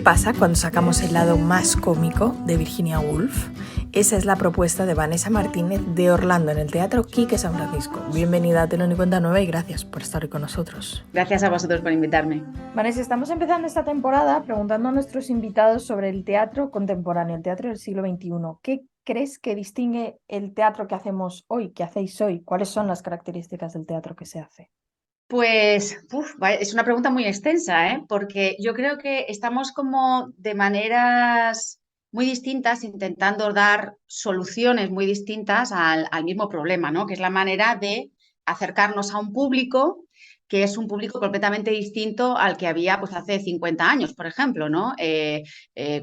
pasa cuando sacamos el lado más cómico de Virginia Woolf? Esa es la propuesta de Vanessa Martínez de Orlando en el Teatro Quique San Francisco. Bienvenida a Telón y Cuenta Nueva y gracias por estar hoy con nosotros. Gracias a vosotros por invitarme. Vanessa, estamos empezando esta temporada preguntando a nuestros invitados sobre el teatro contemporáneo, el teatro del siglo XXI. ¿Qué crees que distingue el teatro que hacemos hoy, que hacéis hoy? ¿Cuáles son las características del teatro que se hace? Pues es una pregunta muy extensa, ¿eh? Porque yo creo que estamos como de maneras muy distintas intentando dar soluciones muy distintas al mismo problema, ¿no? Que es la manera de acercarnos a un público que es un público completamente distinto al que había pues, hace 50 años, por ejemplo, ¿no?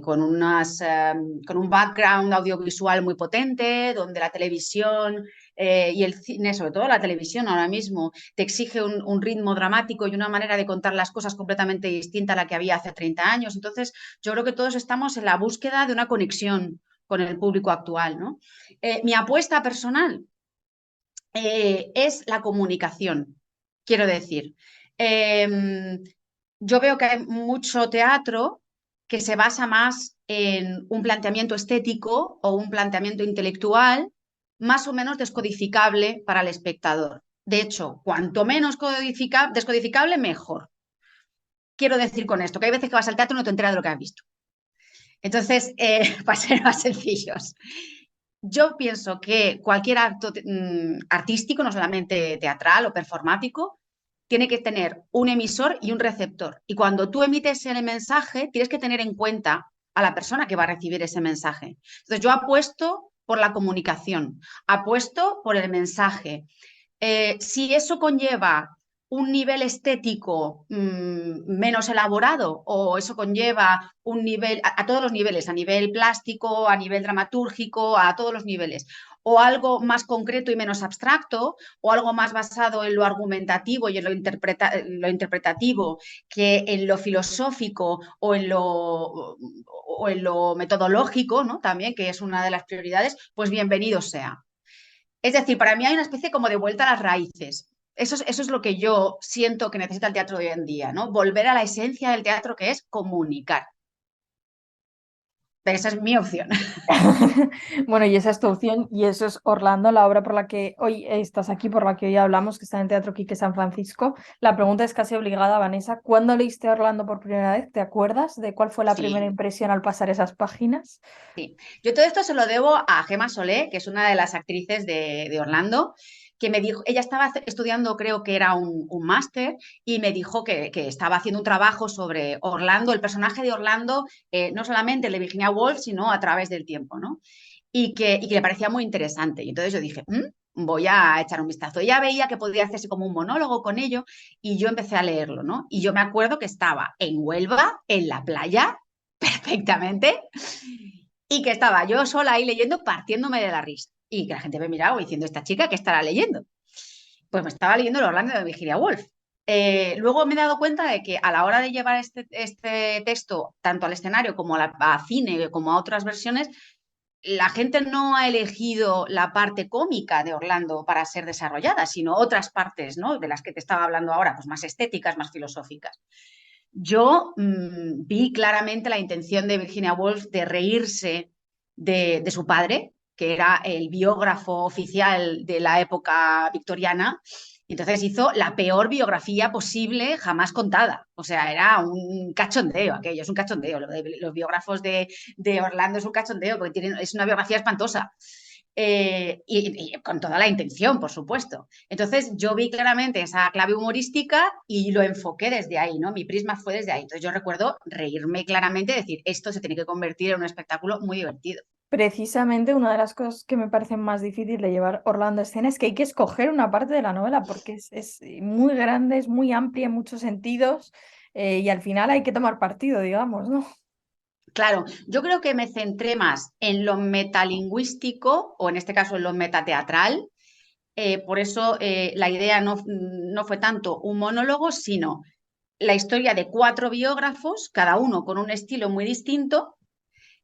Con un background audiovisual muy potente, donde la televisión y el cine, sobre todo la televisión ahora mismo, te exige un ritmo dramático y una manera de contar las cosas completamente distinta a la que había hace 30 años. Entonces, yo creo que todos estamos en la búsqueda de una conexión con el público actual, ¿no? Mi apuesta personal es la comunicación, quiero decir. Yo veo que hay mucho teatro que se basa más en un planteamiento estético o un planteamiento intelectual más o menos descodificable para el espectador. De hecho, cuanto menos descodificable, mejor. Quiero decir con esto que hay veces que vas al teatro y no te enteras de lo que has visto. Entonces, para ser más sencillos, yo pienso que cualquier acto artístico, no solamente teatral o performático, tiene que tener un emisor y un receptor. Y cuando tú emites el mensaje, tienes que tener en cuenta a la persona que va a recibir ese mensaje. Entonces, yo apuesto por la comunicación, apuesto por el mensaje. Si eso conlleva un nivel estético menos elaborado o eso conlleva un nivel, a todos los niveles, a nivel plástico, a nivel dramatúrgico, a todos los niveles, o algo más concreto y menos abstracto, o algo más basado en lo argumentativo y en lo interpretativo que en lo filosófico o en lo metodológico, ¿no? También, que es una de las prioridades, pues bienvenido sea. Es decir, para mí hay una especie como de vuelta a las raíces. Eso es lo que yo siento que necesita el teatro de hoy en día, ¿no? Volver a la esencia del teatro, que es comunicar. Pero esa es mi opción. Bueno, y esa es tu opción y eso es Orlando, la obra por la que hoy estás aquí, por la que hoy hablamos, que está en el Teatro Quique San Francisco. La pregunta es casi obligada, Vanessa. ¿Cuándo leíste Orlando por primera vez? ¿Te acuerdas de cuál fue la primera Sí, impresión al pasar esas páginas? sí. Yo todo esto se lo debo a Gemma Solé, que es una de las actrices de Orlando, que me dijo, ella estaba estudiando, creo que era un máster, y me dijo que estaba haciendo un trabajo sobre Orlando, el personaje de Orlando, no solamente el de Virginia Woolf, sino a través del tiempo, ¿no? Y que le parecía muy interesante. Y entonces yo dije, voy a echar un vistazo. Ella veía que podía hacerse como un monólogo con ello y yo empecé a leerlo, ¿no? Y yo me acuerdo que estaba en Huelva, en la playa, perfectamente, y que estaba yo sola ahí leyendo, partiéndome de la risa. Y que la gente me miraba diciendo, ¿esta chica qué estará leyendo? Pues me estaba leyendo el Orlando de Virginia Woolf. Luego me he dado cuenta de que a la hora de llevar este texto tanto al escenario como a cine como a otras versiones, la gente no ha elegido la parte cómica de Orlando para ser desarrollada, sino otras partes, ¿no? De las que te estaba hablando ahora, pues más estéticas, más filosóficas. Yo vi claramente la intención de Virginia Woolf de reírse de su padre, que era el biógrafo oficial de la época victoriana, y entonces hizo la peor biografía posible jamás contada. O sea, era un cachondeo aquello, es un cachondeo. Los biógrafos de Orlando es un cachondeo, porque es una biografía espantosa. Y con toda la intención, por supuesto. Entonces yo vi claramente esa clave humorística y lo enfoqué desde ahí, ¿no? Mi prisma fue desde ahí. Entonces yo recuerdo reírme claramente, decir, esto se tiene que convertir en un espectáculo muy divertido. Precisamente una de las cosas que me parecen más difíciles de llevar Orlando a escena es que hay que escoger una parte de la novela porque es muy grande, es muy amplia en muchos sentidos y al final hay que tomar partido, digamos, ¿no? Claro, yo creo que me centré más en lo metalingüístico, o en este caso en lo metateatral. Por eso la idea no fue tanto un monólogo, sino la historia de cuatro biógrafos, cada uno con un estilo muy distinto,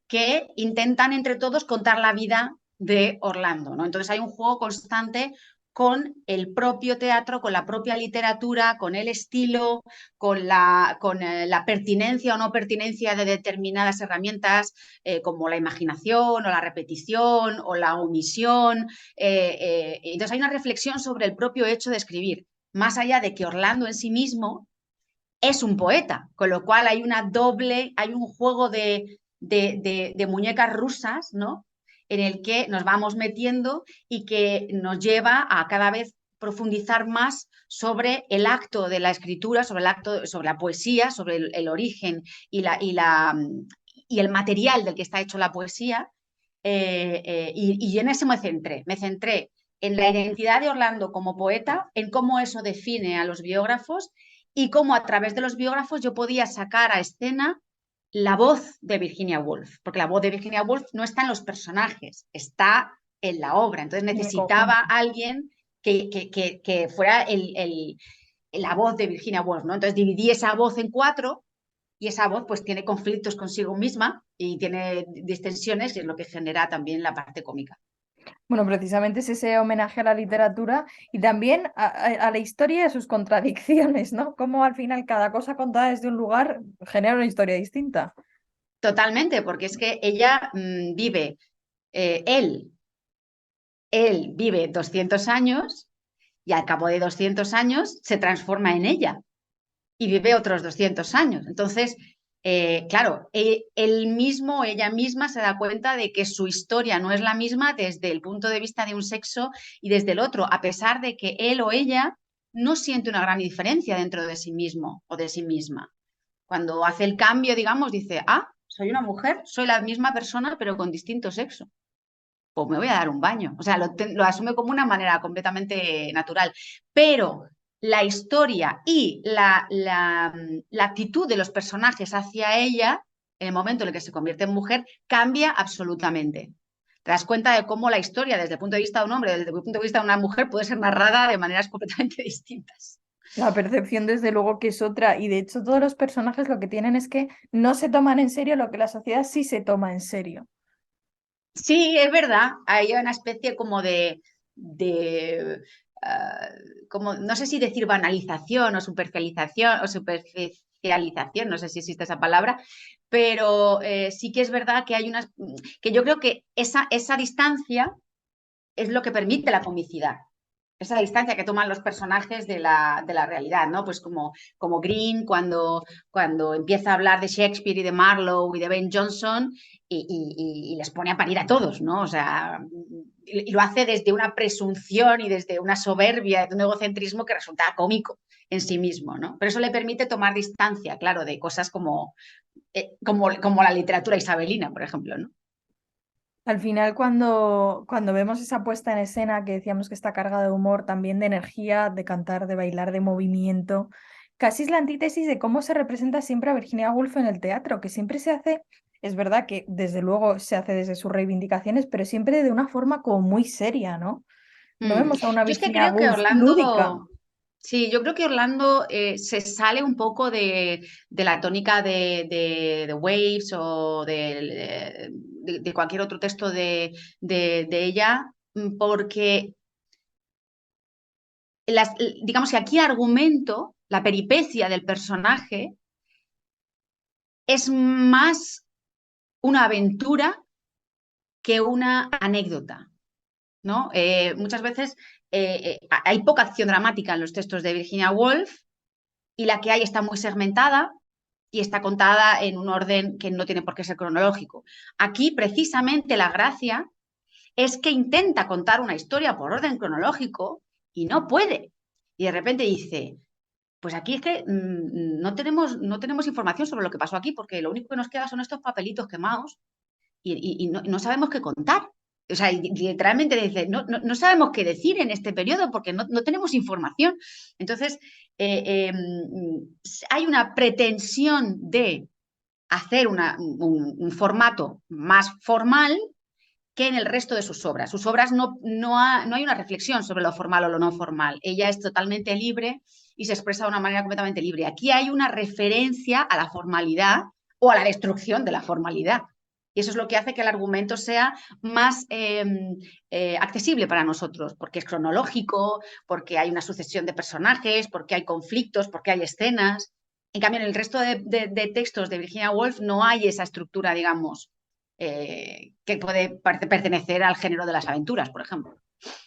que intentan entre todos contar la vida de Orlando, ¿no? Entonces hay un juego constante con el propio teatro, con la propia literatura, con el estilo, con la pertinencia o no pertinencia de determinadas herramientas como la imaginación o la repetición o la omisión. Entonces hay una reflexión sobre el propio hecho de escribir, más allá de que Orlando en sí mismo es un poeta, con lo cual hay un juego de muñecas rusas, ¿no? En el que nos vamos metiendo y que nos lleva a cada vez profundizar más sobre el acto de la escritura, sobre el acto, sobre la poesía, sobre el origen y el material del que está hecho la poesía. Y en ese me centré en la identidad de Orlando como poeta, en cómo eso define a los biógrafos y cómo a través de los biógrafos yo podía sacar a escena la voz de Virginia Woolf, porque la voz de Virginia Woolf no está en los personajes, está en la obra. Entonces En el necesitaba conjunto. alguien que fuera la voz de Virginia Woolf, ¿no? Entonces dividí esa voz en cuatro y esa voz pues tiene conflictos consigo misma y tiene distensiones y es lo que genera también la parte cómica. Bueno, precisamente es ese homenaje a la literatura y también a la historia y a sus contradicciones, ¿no? Cómo al final cada cosa contada desde un lugar genera una historia distinta. Totalmente, porque es que ella vive, eh, él, él vive 200 años y al cabo de 200 años se transforma en ella y vive otros 200 años. Entonces, claro, él mismo, ella misma se da cuenta de que su historia no es la misma desde el punto de vista de un sexo y desde el otro, a pesar de que él o ella no siente una gran diferencia dentro de sí mismo o de sí misma. Cuando hace el cambio, digamos, dice, ah, soy una mujer, soy la misma persona, pero con distinto sexo. Pues me voy a dar un baño. O sea, lo asume como una manera completamente natural. Pero la historia y la actitud de los personajes hacia ella, en el momento en el que se convierte en mujer, cambia absolutamente. Te das cuenta de cómo la historia, desde el punto de vista de un hombre, desde el punto de vista de una mujer, puede ser narrada de maneras completamente distintas. La percepción, desde luego, que es otra. Y de hecho, todos los personajes lo que tienen es que no se toman en serio lo que la sociedad sí se toma en serio. Sí, es verdad. Hay una especie como de como, no sé si decir banalización o superficialización, no sé si existe esa palabra, pero sí que es verdad que hay que yo creo que esa distancia es lo que permite la comicidad. Esa distancia que toman los personajes de la realidad, ¿no? Pues como Green cuando empieza a hablar de Shakespeare y de Marlowe y de Ben Jonson y les pone a parir a todos, ¿no? O sea, y lo hace desde una presunción y desde una soberbia, de un egocentrismo que resulta cómico en sí mismo, ¿no? Pero eso le permite tomar distancia, claro, de cosas como la literatura isabelina, por ejemplo, ¿no? Al final, cuando vemos esa puesta en escena que decíamos que está cargada de humor, también de energía, de cantar, de bailar, de movimiento, casi es la antítesis de cómo se representa siempre a Virginia Woolf en el teatro, que siempre se hace, es verdad que desde luego se hace desde sus reivindicaciones, pero siempre de una forma como muy seria, ¿no? No Mm. vemos a una Yo es que Virginia creo que Woolf lúdica. Orlando, sí, yo creo que Orlando se sale un poco de la tónica de Waves o de cualquier otro texto de ella, porque digamos que aquí argumento, la peripecia del personaje es más una aventura que una anécdota. ¿No? Muchas veces hay poca acción dramática en los textos de Virginia Woolf y la que hay está muy segmentada y está contada en un orden que no tiene por qué ser cronológico. Aquí, precisamente, la gracia es que intenta contar una historia por orden cronológico y no puede. Y de repente dice, pues aquí es que no tenemos información sobre lo que pasó aquí porque lo único que nos queda son estos papelitos quemados y no sabemos qué contar. O sea, literalmente dice, no sabemos qué decir en este periodo porque no tenemos información. Entonces, hay una pretensión de hacer un formato más formal que en el resto de sus obras. Sus obras no hay una reflexión sobre lo formal o lo no formal. Ella es totalmente libre y se expresa de una manera completamente libre. Aquí hay una referencia a la formalidad o a la destrucción de la formalidad. Y eso es lo que hace que el argumento sea más accesible para nosotros, porque es cronológico, porque hay una sucesión de personajes, porque hay conflictos, porque hay escenas. En cambio, en el resto de textos de Virginia Woolf no hay esa estructura, digamos, que puede pertenecer al género de las aventuras, por ejemplo.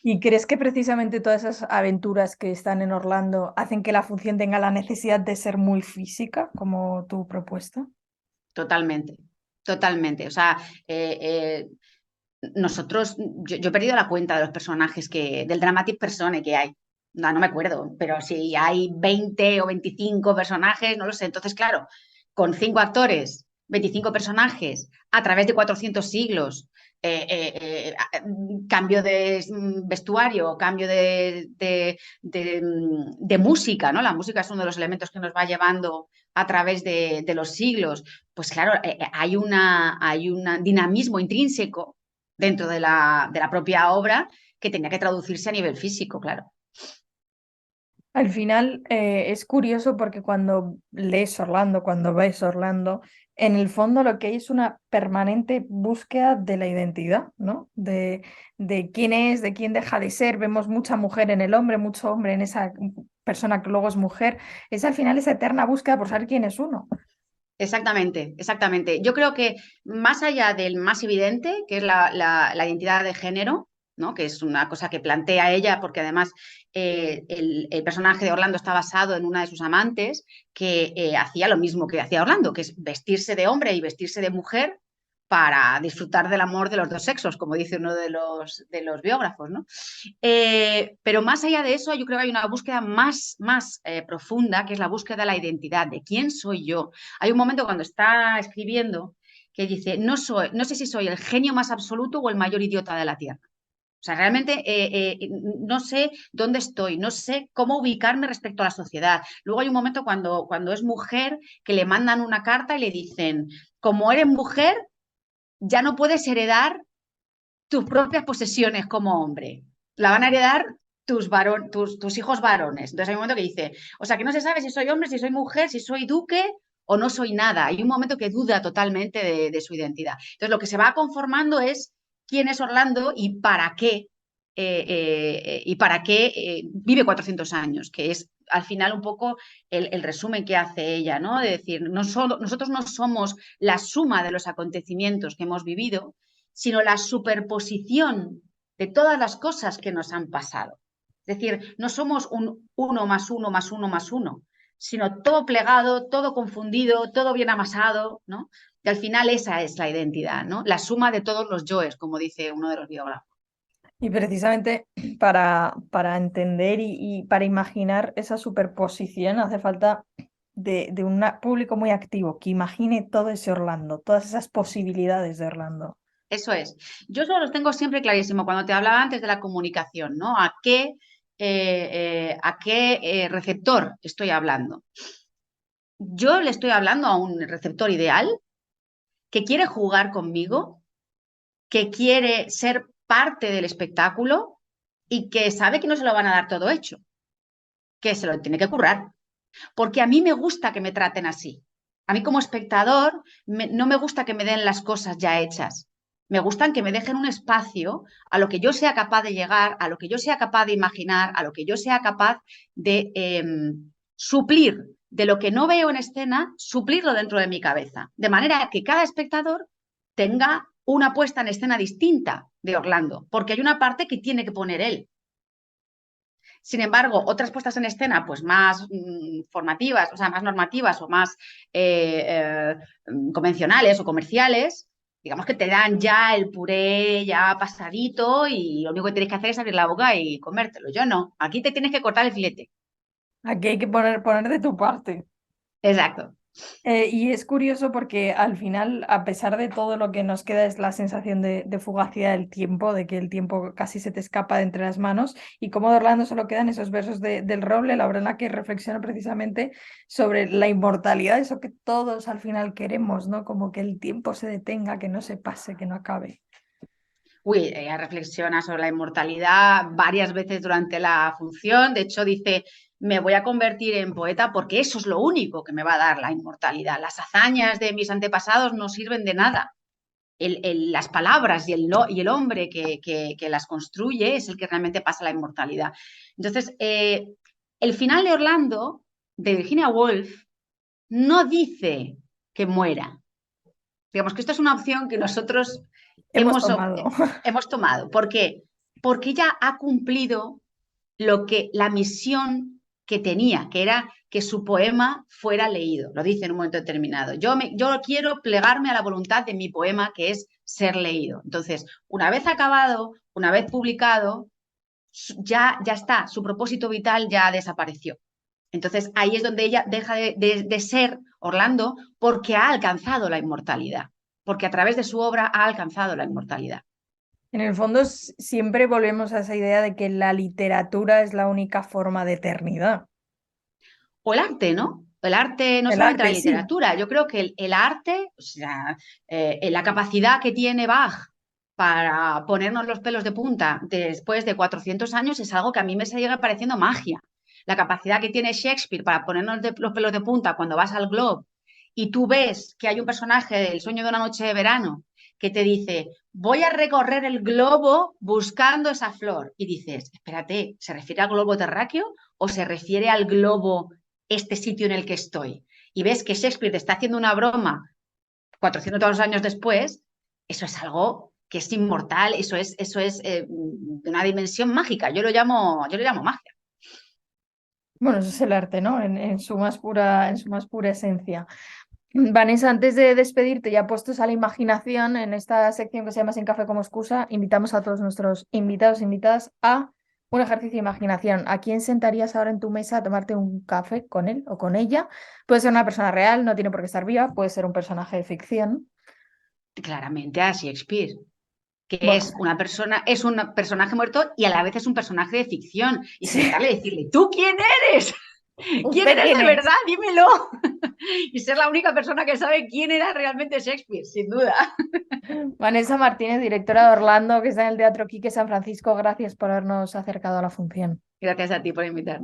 ¿Y crees que precisamente todas esas aventuras que están en Orlando hacen que la función tenga la necesidad de ser muy física, como tu propuesta? Totalmente, totalmente. O sea, nosotros, yo he perdido la cuenta de los personajes del dramatic persone que hay. No, no me acuerdo, pero si hay 20 o 25 personajes, no lo sé. Entonces, claro, con 5 actores, 25 personajes, a través de 400 siglos, cambio de vestuario, cambio de música, ¿no? La música es uno de los elementos que nos va llevando a través de los siglos. Pues claro, hay un dinamismo intrínseco dentro de la propia obra que tenía que traducirse a nivel físico, claro. Al final es curioso porque cuando lees Orlando, cuando ves Orlando, en el fondo lo que hay es una permanente búsqueda de la identidad, ¿no? De quién es, de quién deja de ser. Vemos mucha mujer en el hombre, mucho hombre en esa persona que luego es mujer. Es al final esa eterna búsqueda por saber quién es uno. Exactamente, exactamente. Yo creo que más allá del más evidente, que es la identidad de género, ¿no? Que es una cosa que plantea ella, porque además el personaje de Orlando está basado en una de sus amantes que hacía lo mismo que hacía Orlando, que es vestirse de hombre y vestirse de mujer para disfrutar del amor de los dos sexos, como dice uno de los biógrafos, ¿no? Pero más allá de eso, yo creo que hay una búsqueda más profunda, que es la búsqueda de la identidad, de quién soy yo. Hay un momento cuando está escribiendo que dice, no sé si soy el genio más absoluto o el mayor idiota de la Tierra. O sea, realmente no sé dónde estoy, no sé cómo ubicarme respecto a la sociedad. Luego hay un momento cuando es mujer que le mandan una carta y le dicen, como eres mujer, ya no puedes heredar tus propias posesiones como hombre. La van a heredar tus hijos varones. Entonces hay un momento que dice, o sea, que no se sabe si soy hombre, si soy mujer, si soy duque o no soy nada. Hay un momento que duda totalmente de su identidad. Entonces lo que se va conformando es quién es Orlando y para qué vive 400 años, que es al final un poco el resumen que hace ella, ¿no? De decir, nosotros no somos la suma de los acontecimientos que hemos vivido, sino la superposición de todas las cosas que nos han pasado. Es decir, no somos un uno más uno más uno más uno, sino todo plegado, todo confundido, todo bien amasado, ¿no? Y al final esa es la identidad, ¿no? La suma de todos los yoes, como dice uno de los biógrafos. Y precisamente para entender y para imaginar esa superposición hace falta de un público muy activo, que imagine todo ese Orlando, todas esas posibilidades de Orlando. Eso es. Yo eso los tengo siempre clarísimo cuando te hablaba antes de la comunicación, ¿no? ¿A qué receptor estoy hablando? Yo le estoy hablando a un receptor ideal que quiere jugar conmigo, que quiere ser parte del espectáculo y que sabe que no se lo van a dar todo hecho, que se lo tiene que currar. Porque a mí me gusta que me traten así. A mí como espectador no me gusta que me den las cosas ya hechas. Me gustan que me dejen un espacio a lo que yo sea capaz de llegar, a lo que yo sea capaz de imaginar, a lo que yo sea capaz de suplir de lo que no veo en escena, suplirlo dentro de mi cabeza. De manera que cada espectador tenga una puesta en escena distinta de Orlando, porque hay una parte que tiene que poner él. Sin embargo, otras puestas en escena, pues más formativas, o sea, más normativas o más convencionales o comerciales, digamos que te dan ya el puré ya pasadito y lo único que tienes que hacer es abrir la boca y comértelo. Yo no, aquí te tienes que cortar el filete. Aquí hay que poner de tu parte. Exacto. Y es curioso porque al final, a pesar de todo, lo que nos queda es la sensación de fugacidad del tiempo, de que el tiempo casi se te escapa de entre las manos, y cómo de Orlando solo quedan esos versos del Roble, la obra en la que reflexiona precisamente sobre la inmortalidad, eso que todos al final queremos, ¿no? Como que el tiempo se detenga, que no se pase, que no acabe. Uy, ella reflexiona sobre la inmortalidad varias veces durante la función. De hecho, dice, me voy a convertir en poeta porque eso es lo único que me va a dar la inmortalidad. Las hazañas de mis antepasados no sirven de nada. las palabras y el hombre que las construye es el que realmente pasa la inmortalidad. Entonces, el final de Orlando, de Virginia Woolf, no dice que muera. Digamos que esto es una opción que nosotros Hemos hemos, tomado. hemos tomado. ¿Por qué? Porque ella ha cumplido la misión que tenía, que era que su poema fuera leído. Lo dice en un momento determinado. Yo quiero plegarme a la voluntad de mi poema, que es ser leído. Entonces, una vez acabado, una vez publicado, ya está, su propósito vital ya desapareció. Entonces, ahí es donde ella deja de ser Orlando, porque ha alcanzado la inmortalidad, porque a través de su obra ha alcanzado la inmortalidad. En el fondo siempre volvemos a esa idea de que la literatura es la única forma de eternidad. O el arte, ¿no? El arte, no El solamente la arte, sí. literatura, yo creo que el arte, o sea, la capacidad que tiene Bach para ponernos los pelos de punta después de 400 años es algo que a mí me sigue pareciendo magia. La capacidad que tiene Shakespeare para ponernos los pelos de punta cuando vas al Globe y tú ves que hay un personaje del Sueño de una noche de verano que te dice, voy a recorrer el globo buscando esa flor. Y dices, espérate, ¿se refiere al globo terráqueo o se refiere al globo este sitio en el que estoy? Y ves que Shakespeare te está haciendo una broma 400 años después, eso es algo que es inmortal, eso es de una dimensión mágica. Yo lo llamo magia. Bueno, eso es el arte, ¿no? En su más pura esencia. Vanessa, antes de despedirte, ya puestos a la imaginación, en esta sección que se llama Sin café como excusa, invitamos a todos nuestros invitados e invitadas a un ejercicio de imaginación. ¿A quién sentarías ahora en tu mesa a tomarte un café con él o con ella? Puede ser una persona real, no tiene por qué estar viva, puede ser un personaje de ficción. Claramente a Shakespeare, que Bueno, es es un personaje muerto y a la vez es un personaje de ficción. Y sí. sentarle y decirle, ¿tú quién eres? ¿Quién ¿Usted eres quién de es? verdad? Dímelo. Y ser la única persona que sabe quién era realmente Shakespeare, sin duda. Vanessa Martínez, directora de Orlando, que está en el Teatro Quique San Francisco. Gracias por habernos acercado a la función. Gracias a ti por invitarnos.